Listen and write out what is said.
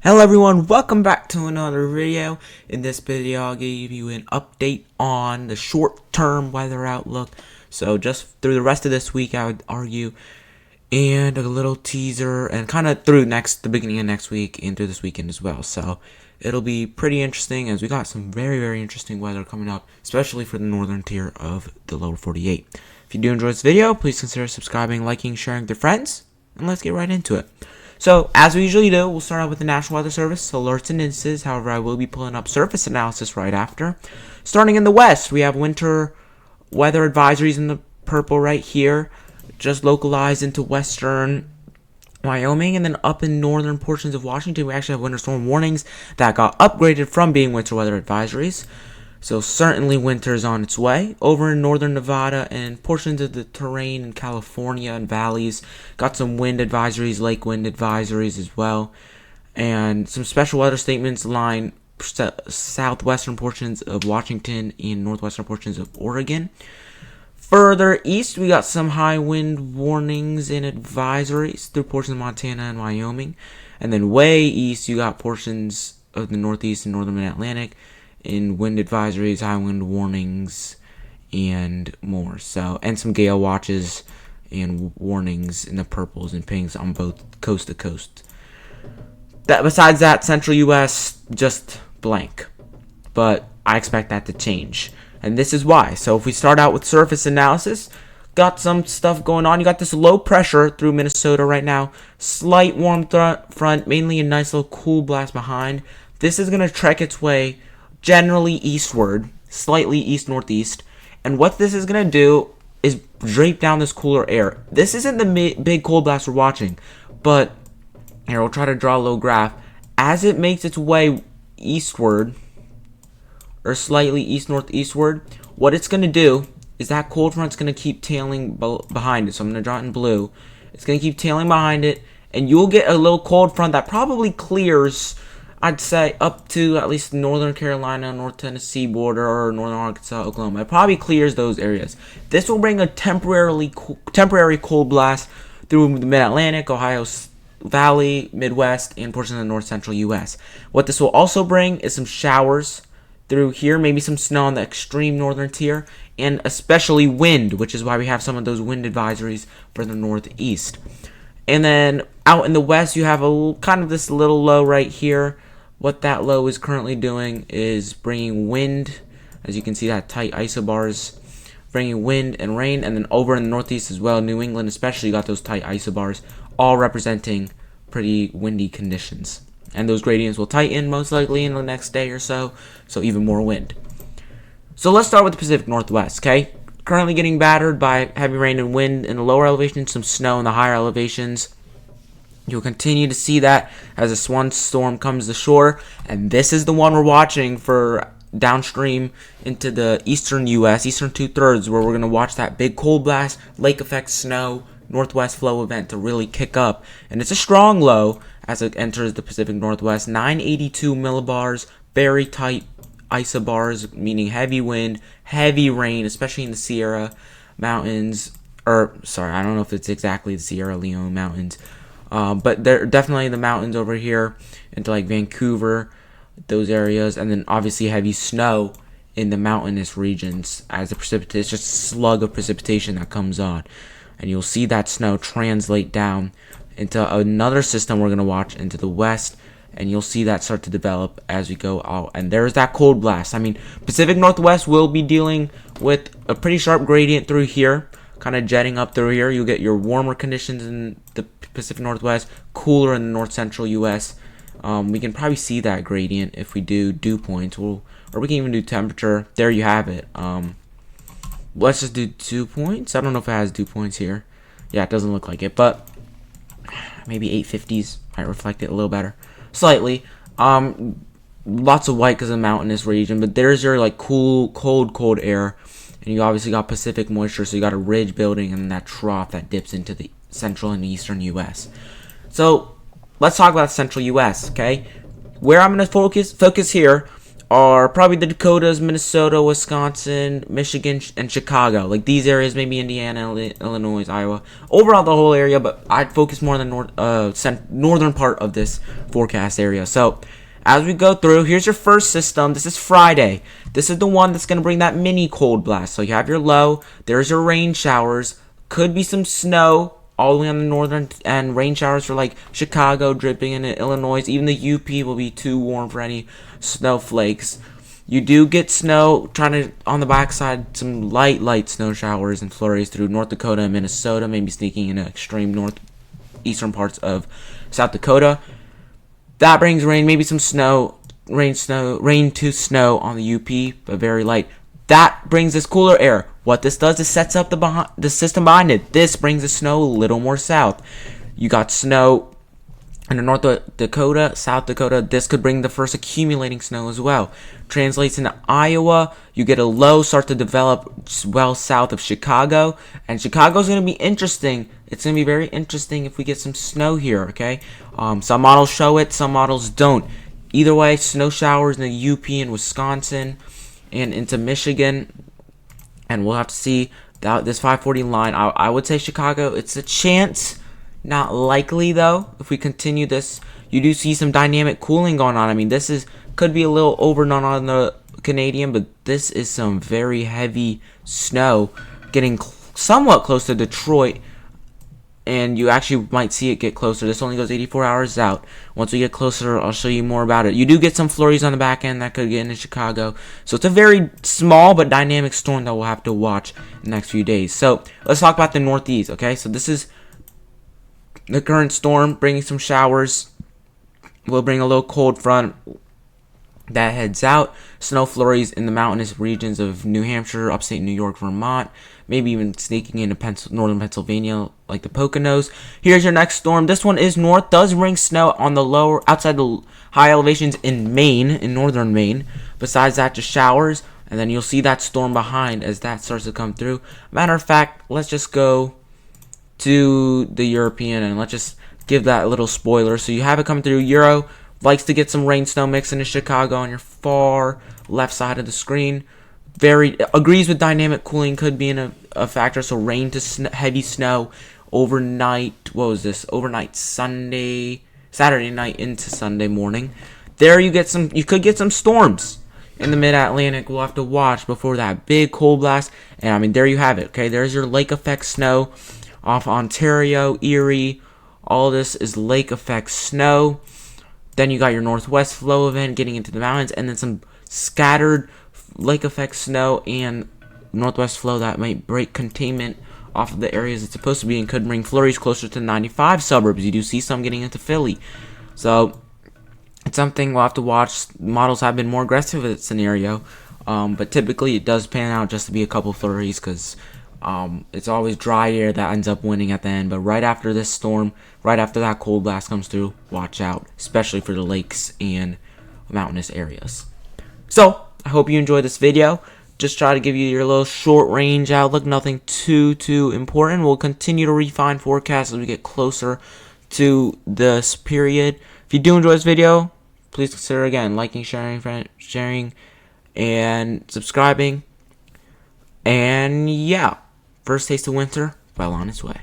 Hello everyone, welcome back to another video. In this video, I'll give you an update on the short-term weather outlook. So just through the rest of this week, I would argue, and a little teaser, and kind of through the beginning of next week and through this weekend as well. So it'll be pretty interesting as we got some very interesting weather coming up, especially for the northern tier of the lower 48. If you do enjoy this video, please consider subscribing, liking, sharing with your friends, and let's get right into it. So, as we usually do, we'll start out with the National Weather Service, alerts and instances. However, I will be pulling up surface analysis right after. Starting in the west, we have winter weather advisories in the purple right here, just localized into western Wyoming, and then up in northern portions of Washington, we actually have winter storm warnings that got upgraded from being winter weather advisories. So certainly winter is on its way. Over in northern Nevada and portions of the terrain in California and valleys, got some wind advisories, lake wind advisories as well. And some special weather statements line southwestern portions of Washington and northwestern portions of Oregon. Further east, we got some high wind warnings and advisories through portions of Montana and Wyoming. And then way east, you got portions of the northeast and northern mid-Atlantic in wind advisories, high wind warnings, and more. So, and some gale watches and warnings in the purples and pinks on both coast to coast. Besides that, central U.S. just blank, but I expect that to change, and this is why. So, if we start out with surface analysis, got some stuff going on. You got this low pressure through Minnesota right now. Slight warm front, mainly a nice little cool blast behind. This is gonna trek its way generally eastward, slightly east-northeast, and what this is going to do is drape down this cooler air. This isn't the big cold blast we're watching, but here, we'll try to draw a little graph. As it makes its way eastward, or slightly east-northeastward, what it's going to do is that cold front's going to keep tailing behind it. So I'm going to draw it in blue. It's going to keep tailing behind it, and you'll get a little cold front that probably clears, I'd say, up to at least Northern Carolina, North Tennessee border, or Northern Arkansas, Oklahoma. It probably clears those areas. This will bring a temporary cold blast through the Mid-Atlantic, Ohio Valley, Midwest, and portions of the North Central U.S. What this will also bring is some showers through here, maybe some snow on the extreme northern tier, and especially wind, which is why we have some of those wind advisories for the northeast. And then out in the west, you have kind of this little low right here. What that low is currently doing is bringing wind, as you can see that tight isobars, bringing wind and rain. And then over in the northeast as well, New England especially, you got those tight isobars, all representing pretty windy conditions. And those gradients will tighten most likely in the next day or so, so even more wind. So let's start with the Pacific Northwest, okay? Currently getting battered by heavy rain and wind in the lower elevations, some snow in the higher elevations. You'll continue to see that as this one storm comes to shore, and this is the one we're watching for downstream into the eastern U.S., eastern two-thirds, where we're going to watch that big cold blast, lake effect snow, northwest flow event to really kick up. And it's a strong low as it enters the Pacific Northwest, 982 millibars, very tight isobars, meaning heavy wind, heavy rain, especially in the Sierra Mountains, I don't know if it's exactly the Sierra Leone Mountains, but they're definitely the mountains over here into like Vancouver, those areas, and then obviously heavy snow in the mountainous regions as the it's just a slug of precipitation that comes on. And you'll see that snow translate down into another system we're going to watch into the west, and you'll see that start to develop as we go out. And there's that cold blast. I mean, Pacific Northwest will be dealing with a pretty sharp gradient through here, kind of jetting up through here. You'll get your warmer conditions in the Pacific Northwest, cooler in the North Central U.S. We can probably see that gradient if we do dew points, or we can even do temperature. There you have it. Let's just do dew points. I don't know if it has dew points here. Yeah, it doesn't look like it, but maybe 850s might reflect it a little better. Slightly. Lots of white because of the mountainous region, but there's your like cool, cold air. And you obviously got Pacific moisture, so you got a ridge building and that trough that dips into the central and eastern U.S. So let's talk about central U.S., okay? Where I'm going to focus here are probably the Dakotas, Minnesota, Wisconsin, Michigan, and Chicago. Like these areas, maybe Indiana, Illinois, Iowa. Overall, the whole area, but I'd focus more on the northern part of this forecast area. So, as we go through, here's your first system. This is Friday. This is the one that's going to bring that mini cold blast. So you have your low. There's your rain showers. Could be some snow all the way on the northern end. Rain showers for like Chicago, dripping in Illinois. Even the UP will be too warm for any snowflakes. You do get snow on the backside, some light snow showers and flurries through North Dakota and Minnesota, maybe sneaking into extreme northeastern parts of South Dakota. That brings rain, maybe some snow, rain to snow on the UP, but very light. That brings this cooler air. What this does is sets up the system behind it. This brings the snow a little more south. You got snow in the North Dakota, South Dakota. This could bring the first accumulating snow as well. Translates into Iowa. You get a low start to develop well south of Chicago. And Chicago's going to be interesting. It's going to be very interesting if we get some snow here, okay? Some models show it, some models don't. Either way, snow showers in the UP and Wisconsin and into Michigan. And we'll have to see this 540 line. I would say Chicago, it's a chance. Not likely, though. If we continue this, you do see some dynamic cooling going on. I mean, could be a little overdone on the Canadian, but this is some very heavy snow getting somewhat close to Detroit. And you actually might see it get closer. This only goes 84 hours out. Once we get closer, I'll show you more about it. You do get some flurries on the back end that could get into Chicago. So it's a very small but dynamic storm that we'll have to watch in the next few days. So let's talk about the Northeast, okay? So this is the current storm bringing some showers. We'll bring a little cold front that heads out. Snow flurries in the mountainous regions of New Hampshire, upstate New York, Vermont. Maybe even sneaking into northern Pennsylvania, like the Poconos. Here's your next storm. This one is north. Does bring snow on the outside the high elevations in Maine, in northern Maine. Besides that, just showers. And then you'll see that storm behind as that starts to come through. Matter of fact, let's just go to the European and let's just give that a little spoiler. So you have it coming through. Euro likes to get some rain snow mix into Chicago on your far left side of the screen. Agrees with dynamic cooling, could be in a factor. So rain to heavy snow overnight. What was this? Overnight Saturday night into Sunday morning. There you could get some storms in the mid-Atlantic. We'll have to watch before that big cold blast. And I mean, there you have it. Okay, there's your lake effect snow off Ontario, Erie. All this is lake effect snow. Then you got your northwest flow event getting into the mountains, and then some scattered lake effect snow and northwest flow that might break containment off of the areas it's supposed to be and could bring flurries closer to 95 suburbs. You do see some getting into Philly. So it's something we'll have to watch. Models have been more aggressive in this scenario, but typically it does pan out just to be a couple flurries because it's always dry air that ends up winning at the end. But right after this storm, right after that cold blast comes through, watch out, especially for the lakes and mountainous areas. So I hope you enjoyed this video. Just try to give you your little short range outlook, nothing too important. We'll continue to refine forecasts as we get closer to this period. If you do enjoy this video, please consider again liking, sharing, and subscribing. And yeah, first taste of winter well on its way.